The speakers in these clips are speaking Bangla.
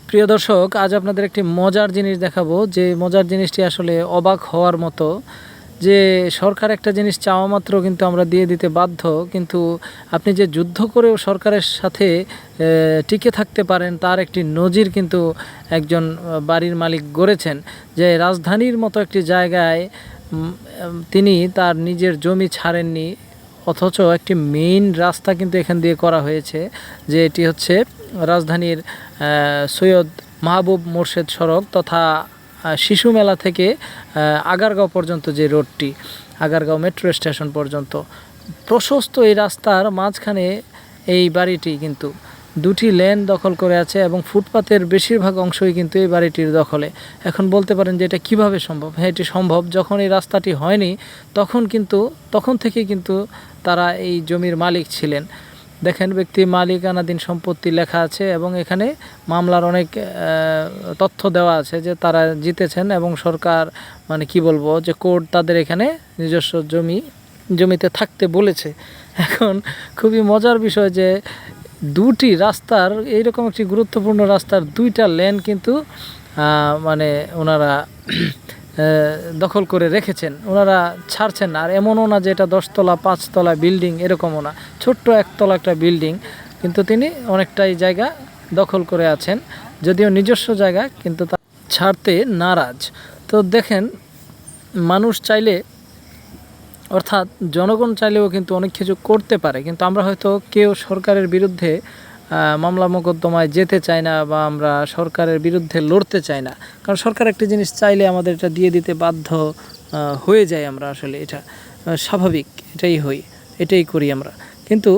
প্রিয় দর্শক, আজ আপনাদের একটি মজার জিনিস দেখাবো, যে মজার জিনিসটি আসলে অবাক হওয়ার মতো। যে সরকার একটা জিনিস চাওয়া মাত্র কিন্তু আমরা দিয়ে দিতে বাধ্য, কিন্তু আপনি যে যুদ্ধ করেও সরকারের সাথে টিকে থাকতে পারেন তার একটি নজির কিন্তু একজন বাড়ির মালিক গড়েছেন। যে রাজধানীর মতো একটি জায়গায় তিনি তার নিজের জমি ছাড়েননি, অথচ একটি মেইন রাস্তা কিন্তু এখান দিয়ে করা হয়েছে। যে এটি হচ্ছে রাজধানীর সৈয়দ মাহবুব মোর্শেদ সড়ক তথা শিশু মেলা থেকে আগারগাঁও পর্যন্ত যে রোডটি, আগারগাঁও মেট্রো স্টেশন পর্যন্ত প্রশস্ত এই রাস্তার মাঝখানে এই বাড়িটি কিন্তু দুটি লেন দখল করে আছে এবং ফুটপাতের বেশিরভাগ অংশই কিন্তু এই বাড়িটির দখলে। এখন বলতে পারেন যে এটা কীভাবে সম্ভব? হ্যাঁ, এটি সম্ভব। যখন এই রাস্তাটি হয়নি তখন থেকেই কিন্তু তারা এই জমির মালিক ছিলেন। দেখেন, ব্যক্তি মালিকানাধীন সম্পত্তি লেখা আছে এবং এখানে মামলার অনেক তথ্য দেওয়া আছে যে তারা জিতেছেন এবং সরকার কি বলবো, যে কোর্ট তাদের এখানে নিজস্ব জমিতে থাকতে বলেছে। এখন খুবই মজার বিষয় যে দুটি রাস্তার, এইরকম একটি গুরুত্বপূর্ণ রাস্তার দুইটা লেন কিন্তু ওনারা দখল করে রেখেছেন, ওনারা ছাড়ছেন না। আর এমনও না যে এটা 10 তলা 5 তলা বিল্ডিং, এরকমও না, ছোট্ট 1 তলা একটা বিল্ডিং, কিন্তু তিনি অনেকটাই জায়গা দখল করে আছেন, যদিও নিজস্ব জায়গা, কিন্তু তা ছাড়তে নারাজ। তো দেখেন, মানুষ চাইলে, অর্থাৎ জনগণ চাইলেও কিন্তু অনেক কিছু করতে পারে, কিন্তু আমরা হয়তো কেউ সরকারের বিরুদ্ধে মামলা মোকদ্দমায় যেতে চাই না, বা আমরা সরকারের বিরুদ্ধে লড়তে চাই না, কারণ সরকার একটা জিনিস চাইলে আমাদের এটা দিয়ে দিতে বাধ্য হয়ে যায়। আমরা আসলে এটা স্বাভাবিক, এটাই করি আমরা। কিন্তু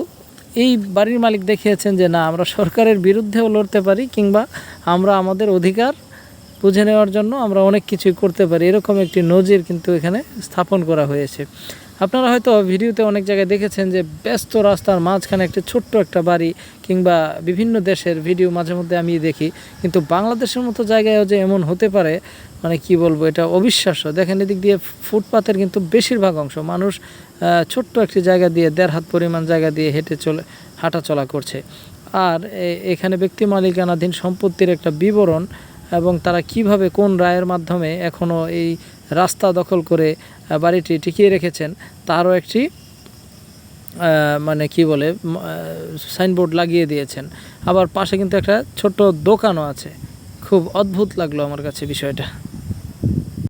এই বাড়ির মালিক দেখিয়েছেন যে না, আমরা সরকারের বিরুদ্ধেও লড়তে পারি, কিংবা আমরা আমাদের অধিকার বুঝে নেওয়ার জন্য আমরা অনেক কিছুই করতে পারি। এরকম একটি নজির কিন্তু এখানে স্থাপন করা হয়েছে। আপনারা হয়তো ভিডিওতে অনেক জায়গায় দেখেছেন যে ব্যস্ত রাস্তার মাঝখানে একটি ছোট্ট একটা বাড়ি, কিংবা বিভিন্ন দেশের ভিডিও মাঝে মধ্যে আমি দেখি, কিন্তু বাংলাদেশের মতো জায়গায়ও যে এমন হতে পারে, কি বলবো, এটা অবিশ্বাস্য। দেখেন, এদিক দিয়ে ফুটপাতের কিন্তু বেশিরভাগ অংশ মানুষ ছোট্ট একটি জায়গা দিয়ে 1.5 হাত পরিমাণ জায়গা দিয়ে হাঁটা চলা করছে। আর এখানে ব্যক্তি মালিকানাধীন সম্পত্তির একটা বিবরণ, এবং তারা কিভাবে কোন রায়ের মাধ্যমে এখনও এই রাস্তা দখল করে বাড়িটি টিকিয়ে রেখেছেন তারও একটি সাইনবোর্ড লাগিয়ে দিয়েছেন। আবার পাশে কিন্তু একটা ছোট্ট দোকানও আছে। খুব অদ্ভুত লাগলো আমার কাছে বিষয়টা।